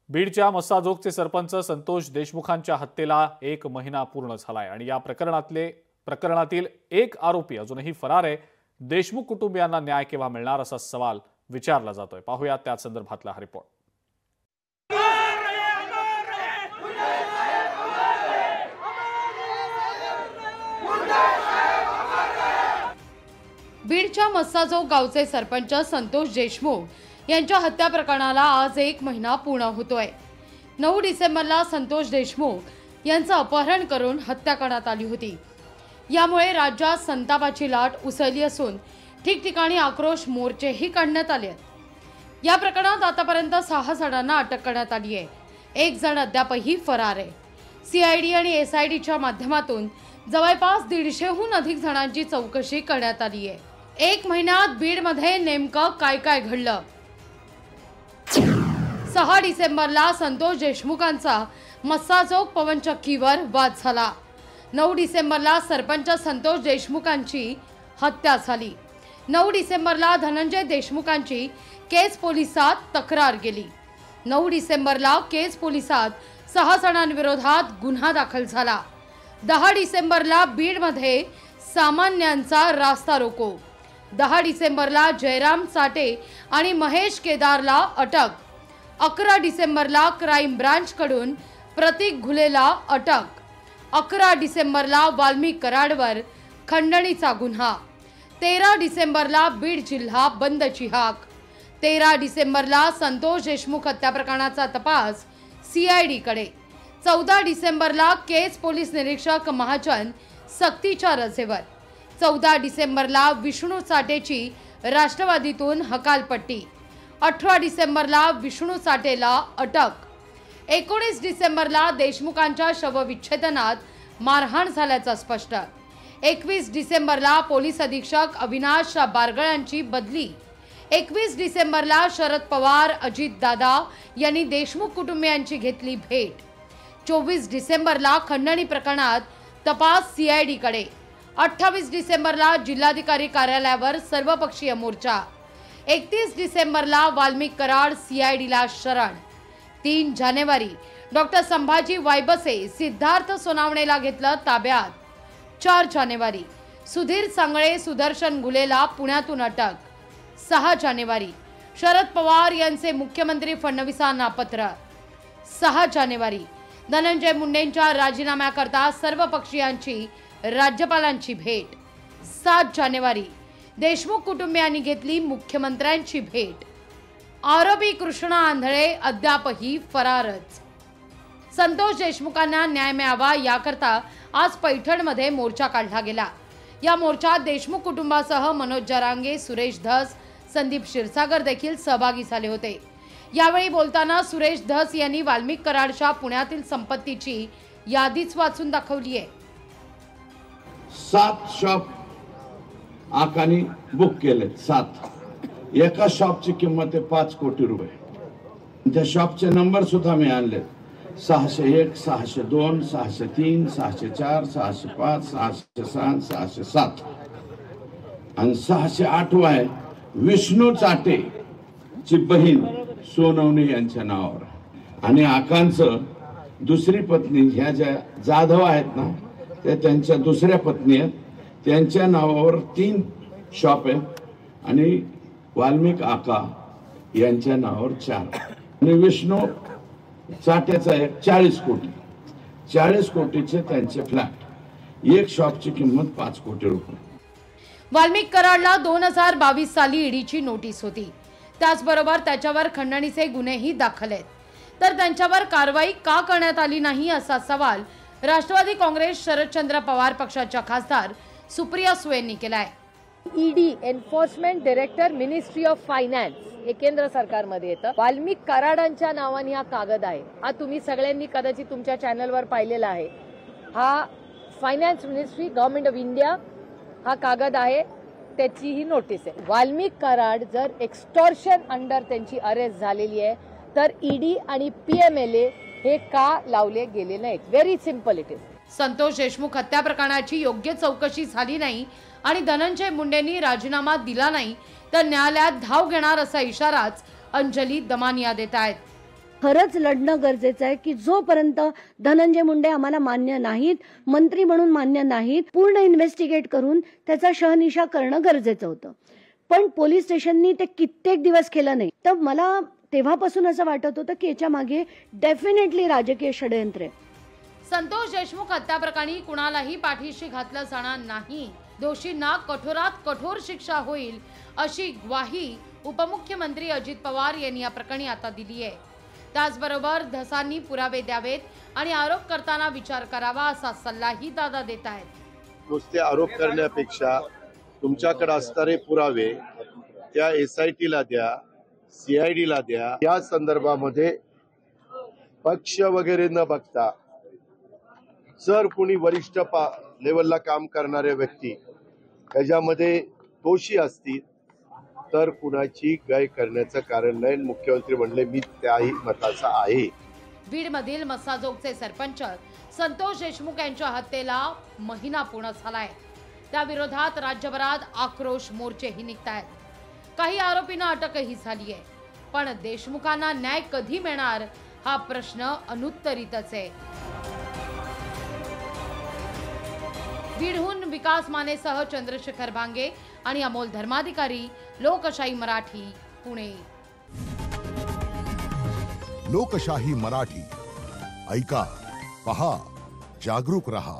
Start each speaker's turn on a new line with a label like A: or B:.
A: बीडच्या मस्साजोगचे सरपंच संतोष देशमुखांच्या हत्येला 1 महिना पूर्ण झालाय आणि या प्रकरणातील एक आरोपी अजूनही फरार आहे। देशमुख कुटुंबियांना न्याय केव्हा मिळणार असा सवाल विचारला जातोय। पाहूया त्या संदर्भातला हा रिपोर्ट।
B: बीडच्या मस्साजोग गावचे सरपंच संतोष देशमुख यांच्या हत्या प्रकरणाला आज 1 महिना पूर्ण होतोय। 9 डिसेंबरला संतोष देशमुख यांचं अपहरण करून हत्या करण्यात आली होती। यामुळे राज्यात संतापाची लाट उसळली असून ठिकठिकाणी आक्रोश मोर्चेही काढण्यात आले। या प्रकरणात आतापर्यंत 6 जणांना अटक करण्यात आली आहे। 1 जण अद्यापही फरार आहे। सीआयडी आणि एसआयडीच्या माध्यमातून जवळपास 150हून अधिक जणांची चौकशी करण्यात आली आहे। 1 महिन्यात बीडमध्ये नेमकं काय काय घडलं? 6 डिसेंबरला संतोष देशमुखांचा मस्साजोग पवनचक्कीवर वाद झाला। 9 डिसेंबरला सरपंच संतोष देशमुखांची हत्या झाली। 9 डिसेंबरला धनंजय देशमुखांची केज पोलिसात तक्रार गेली। 9 डिसेंबरला केज पोलिसात 6 जणांविरोधात गुन्हा दाखल झाला। 10 डिसेंबरला बीडमध्ये सामान्यांचा रास्ता रोको। 10 डिसेंबरला जयराम चाटे आणि महेश केदारला अटक। 11 डिसेंबरला क्राईम ब्रांच कडून प्रतीक घुलेला अटक। 11 डिसेंबरला वाल्मिक कराडवर खंडणीचा गुन्हा। 13 डिसेंबरला बीड जिल्हा बंदची हाक। 13 डिसेंबरला संतोष देशमुख हत्या प्रकरणाचा तपास सीआयडी कडे। 14 डिसेंबरला केज पोलीस निरीक्षक महाजन सक्तीच्या रजेवर। 14 डिसेंबरला विष्णू चाटेची राष्ट्रवादीतून हकालपट्टी। 18 डिसेंबरला विष्णू चाटेला अटक। 19 डिसेंबरला देशमुखांच्या शवविच्छेदनात मारहाण झाल्याचं स्पष्ट। 21 डिसेंबरला पोलीस अधीक्षक अविनाश बारगळांची बदली। 21 डिसेंबरला शरद पवार अजितदादा यांनी देशमुख कुटुंबियांची घेतली भेट। 24 डिसेंबरला खंडणी प्रकरणात तपास सीआयडी कडे। 28 डिसेंबरला जिल्हाधिकारी कार्यालयावर सर्वपक्षीय मोर्चा। 31 डिसेंबरला वाल्मिक कराड सीआयडीला शरण। 3 जानेवारी डॉक्टर संभाजी वायबसे सिद्धार्थ सोनावणेला घेतलं ताब्यात। 4 जानेवारी सुधीर सांगळे सुदर्शन गुलेला पुण्यातून अटक। 6 जानेवारी शरद पवार यांचे मुख्यमंत्री फडणवीसांना पत्र। 6 जानेवारी धनंजय मुंडेंच्या राजीनाम्याकरता सर्व पक्षीयांची राज्यपालांची भेट। 7 जानेवारी देशमुख कुटुंबियांनी घेतली मुख्यमंत्र्यांची भेट। आरोपी कृष्णा आंधळे अद्यापही फरारच। संतोष देशमुखांना न्याय मिळावा याकरता आज पैठणमध्ये मोर्चा काढला गेला। या मोर्चात देशमुख कुटुंबासह मनोज जरांगे, सुरेश धस, संदीप क्षीरसागर देखील सहभागी झाले होते। यावेळी बोलताना सुरेश धस यांनी वाल्मिक कराडच्या पुण्यातील संपत्तीची यादीच वाचून दाखवली आहे।
C: 7 शॉप आकानी बुक केले। 7 एका शॉपची किंमत आहे 5 कोटी रुपये। त्या शॉपचे नंबर सुद्धा मी आणले। 601, 602, 603, 604, 605, 606, 607 आणि 608 आहे विष्णू चाटे ची बहीण सोनवणे यांच्या नावावर। आणि आकांचं दुसरी पत्नी ह्या ज्या जाधव आहेत ना त्या त्यांच्या दुसऱ्या पत्नी आहेत, त्यांच्या नावावर 3 शॉप आहेत आणि वाल्मिक आका यांच्या नावावर 4 आणि विष्णू चाट्याचा एक 40 कोटी 40 कोटीचे त्यांचे फ्लॅट। एक शॉपची किंमत 5 कोटी रुपये।
B: वाल्मिक कराडला 2022 साली ईडीची नोटीस होती। त्याचबरोबर त्याच्यावर खंडणीचे गुन्हेही दाखल आहेत। तर त्यांच्यावर कारवाई का करण्यात आली नाही असा सवाल राष्ट्रवादी काँग्रेस शरदचंद्र पवार पक्षाच्या खासदार सुप्रिया सुळेंनी केलाय।
D: ED enforcement director ministry of finance हे केंद्र सरकारमध्ये येतं। वाल्मिक कराडांच्या नावाने हा कागद आहे। हा तुम्ही सगळ्यांनी कदाचित तुमच्या चॅनलवर पाहिलेला आहे। हा finance ministry government of India हा कागद आहे, त्याची ही नोटीस आहे। वाल्मिक कराड जर एक्स्टॉर्शन अंडर त्यांची अरेस्ट झालेली आहे तर ईडी आणि पीएमएलए हे का लावले गेले नाहीत? Very simple it is.
B: Santosh Deshmukh हत्या प्रकरणाची योग्य चौकशी झाली नाही आणि धनंजय मुंडेंनी राजीनामा दिला नाही तर न्यायालयात धाव घेणार असा इशाराच अंजली दमानिया देत आहेत।
E: खरंच लढणं गरजेचं आहे की जोपर्यंत धनंजय मुंडे आम्हाला मान्य नाहीत, मंत्री म्हणून मान्य नाहीत, पूर्ण इन्व्हेस्टिगेट करून त्याचा शहनिशा करणं गरजेचं होतं. पण पोलीस स्टेशननी ते कित्येक दिवस केलं नाही. तर मला तेव्हापासून असं वाटत होतं की याच्या मागे डेफिनेटली राजकीय षडयंत्र आहे.
B: संतोष देशमुख हत्या प्रकरणी कुणालाही पाठीशी घातलं जाणार नाही. दोषींना कठोरात कठोर शिक्षा होईल अशी ग्वाही उपमुख्यमंत्री अजित पवार यांनी या प्रकरणी आता दिली आहे. त्याचबरोबर धसांनी पुरावे द्यावेत आणि आरोप करताना विचार करावा असा सल्लाही दादा देत आहेत.
F: नुसते आरोप करण्यापेक्षा तुमच्याकडे असणारे पुरावे त्या SIT ला द्या, CID ला द्या. या संदर्भामध्ये पक्ष वगैरे न बघता जर कोणी वरिष्ठ लेवलला काम करणारे व्यक्ती त्याच्यामध्ये दोषी असतील तर कुणाची गय करण्याचं कारण नाही. मुख्यमंत्री म्हणले मी त्याही मताचा आहे.
B: बीडमधील मस्साजोगचे सरपंच संतोष देशमुख यांच्या हत्येला महिना पूर्ण झालाय. त्या विरोधात राज्यभरात आक्रोश मोर्चेही निघतायत. काही आरोपींना अटकही झाली आहे. पण देशमुखांना न्याय कधी मिळणार हा प्रश्न अनुत्तरितच आहे. बीडहून विकास मानेसह चंद्रशेखर भांगे आणि अमोल धर्माधिकारी, लोकशाही मराठी, पुणे.
G: लोकशाही मराठी ऐका, पहा, जागरूक रहा.